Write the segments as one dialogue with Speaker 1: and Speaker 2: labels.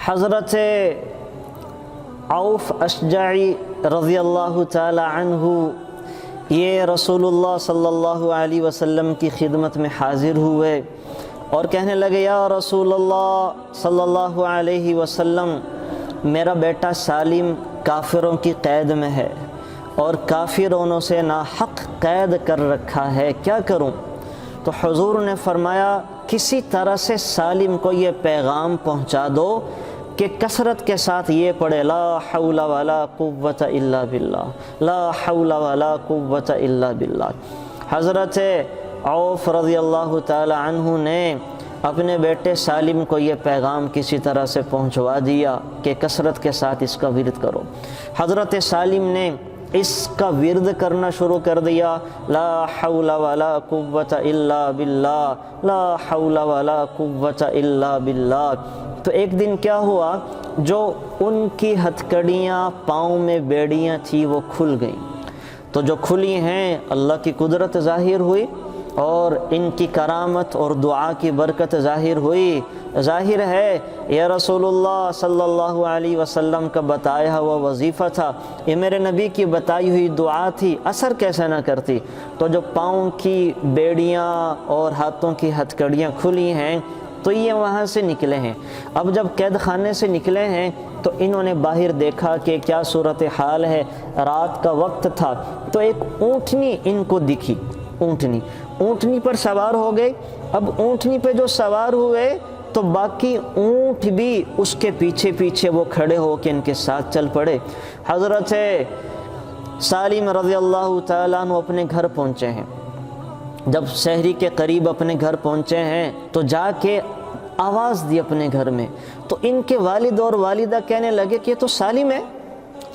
Speaker 1: حضرت عوف اشجعی رضی اللہ تعالی عنہ یہ رسول اللہ صلی اللہ علیہ وسلم کی خدمت میں حاضر ہوئے اور کہنے لگے، یا رسول اللہ صلی اللہ علیہ وسلم، میرا بیٹا سالم کافروں کی قید میں ہے اور کافروں سے ناحق قید کر رکھا ہے، کیا کروں؟ تو حضور نے فرمایا، کسی طرح سے سالم کو یہ پیغام پہنچا دو کہ کثرت کے ساتھ یہ پڑھے، لا حول ولا قوت الا باللہ، لا حول ولا قوت الا باللہ۔ حضرت عوف رضی اللہ تعالی عنہ نے اپنے بیٹے سالم کو یہ پیغام کسی طرح سے پہنچوا دیا کہ کثرت کے ساتھ اس کا ورد کرو۔ حضرت سالم نے اس کا ورد کرنا شروع کر دیا، لا حول ولا قوت الا باللہ، لا حول ولا قوت الا باللہ۔ تو ایک دن کیا ہوا، جو ان کی ہتھکڑیاں پاؤں میں بیڑیاں تھیں وہ کھل گئیں۔ تو جو کھلی ہیں، اللہ کی قدرت ظاہر ہوئی اور ان کی کرامت اور دعا کی برکت ظاہر ہوئی۔ ظاہر ہے یہ رسول اللہ صلی اللہ علیہ وسلم کا بتایا ہوا وظیفہ تھا، یہ میرے نبی کی بتائی ہوئی دعا تھی، اثر کیسے نہ کرتی۔ تو جو پاؤں کی بیڑیاں اور ہاتھوں کی ہتھکڑیاں کھلی ہیں تو یہ وہاں سے نکلے ہیں۔ اب جب قید خانے سے نکلے ہیں تو انہوں نے باہر دیکھا کہ کیا صورتحال ہے، رات کا وقت تھا، تو ایک اونٹنی ان کو دکھی، اونٹنی پر سوار ہو گئے۔ اب اونٹنی پہ جو سوار ہوئے تو باقی اونٹ بھی اس کے پیچھے پیچھے وہ کھڑے ہو کے ان کے ساتھ چل پڑے۔ حضرت سالم رضی اللہ تعالیٰ عنہ اپنے گھر پہنچے ہیں، جب سحری کے قریب اپنے گھر پہنچے ہیں تو جا کے آواز دی اپنے گھر میں، تو ان کے والد اور والدہ کہنے لگے کہ یہ تو سالم ہے،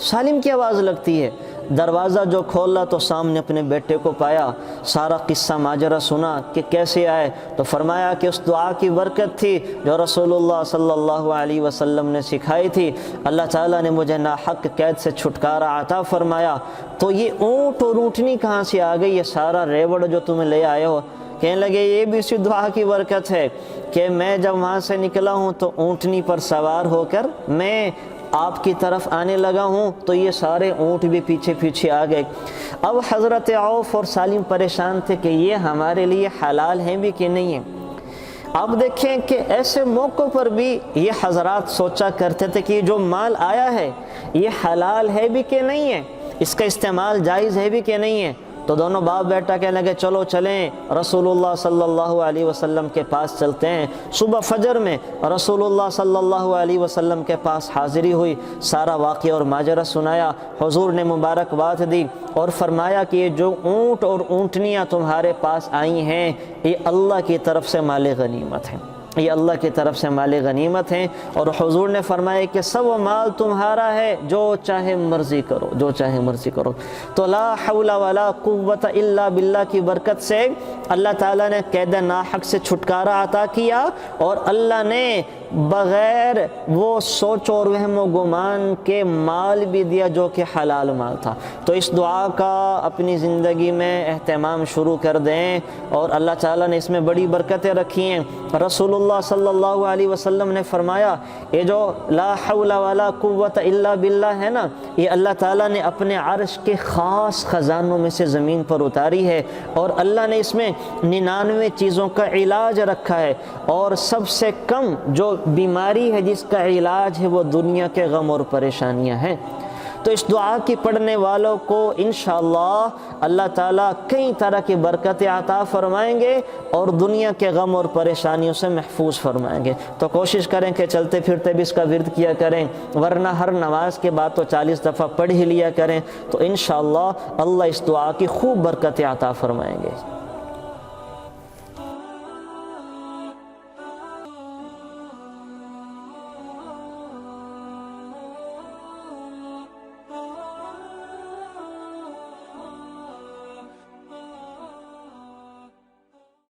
Speaker 1: سالم کی آواز لگتی ہے۔ دروازہ جو کھولا تو سامنے اپنے بیٹے کو پایا، سارا قصہ ماجرا سنا کہ کیسے آئے، تو فرمایا کہ اس دعا کی برکت تھی جو رسول اللہ صلی اللہ علیہ وسلم نے سکھائی تھی، اللہ تعالیٰ نے مجھے ناحق قید سے چھٹکارا عطا فرمایا۔ تو یہ اونٹ اور اونٹنی کہاں سے آ گئی، یہ سارا ریوڑ جو تمہیں لے آئے ہو؟ کہنے لگے یہ بھی اسی دعا کی برکت ہے کہ میں جب وہاں سے نکلا ہوں تو اونٹنی پر سوار ہو کر میں آپ کی طرف آنے لگا ہوں تو یہ سارے اونٹ بھی پیچھے پیچھے آ گئے۔ اب حضرت عوف اور سالم پریشان تھے کہ یہ ہمارے لیے حلال ہیں بھی کہ نہیں ہیں۔ اب دیکھیں کہ ایسے موقع پر بھی یہ حضرات سوچا کرتے تھے کہ جو مال آیا ہے یہ حلال ہے بھی کہ نہیں ہے، اس کا استعمال جائز ہے بھی کہ نہیں ہے۔ تو دونوں باپ بیٹا کہنے لگے چلو چلیں رسول اللہ صلی اللہ علیہ وسلم کے پاس چلتے ہیں۔ صبح فجر میں رسول اللہ صلی اللہ علیہ وسلم کے پاس حاضری ہوئی، سارا واقعہ اور ماجرا سنایا، حضور نے مبارکباد دی اور فرمایا کہ یہ جو اونٹ اور اونٹنیاں تمہارے پاس آئی ہیں یہ اللہ کی طرف سے مال غنیمت ہیں، یہ اللہ کی طرف سے مال غنیمت ہیں، اور حضور نے فرمایا کہ سب مال تمہارا ہے، جو چاہے مرضی کرو، جو چاہے مرضی کرو۔ تو لا حول ولا قوت الا باللہ کی برکت سے اللہ تعالیٰ نے قید ناحق سے چھٹکارا عطا کیا، اور اللہ نے بغیر وہ سوچ اور وہم و گمان کے مال بھی دیا جو کہ حلال مال تھا۔ تو اس دعا کا اپنی زندگی میں اہتمام شروع کر دیں، اور اللہ تعالیٰ نے اس میں بڑی برکتیں رکھی ہیں۔ رسول اللہ صلی اللہ علیہ وسلم نے فرمایا یہ جو لا حول ولا قوت الا باللہ ہے نا، یہ اللہ تعالیٰ نے اپنے عرش کے خاص خزانوں میں سے زمین پر اتاری ہے، اور اللہ نے اس میں 99 چیزوں کا علاج رکھا ہے، اور سب سے کم جو بیماری ہے جس کا علاج ہے وہ دنیا کے غم اور پریشانیاں ہیں۔ تو اس دعا کی پڑھنے والوں کو انشاءاللہ اللہ تعالیٰ کئی طرح کی برکتیں عطا فرمائیں گے اور دنیا کے غم اور پریشانیوں سے محفوظ فرمائیں گے۔ تو کوشش کریں کہ چلتے پھرتے بھی اس کا ورد کیا کریں، ورنہ ہر نماز کے بعد تو 40 دفعہ پڑھ ہی لیا کریں، تو انشاءاللہ اللہ اس دعا کی خوب برکتیں عطا فرمائیں گے۔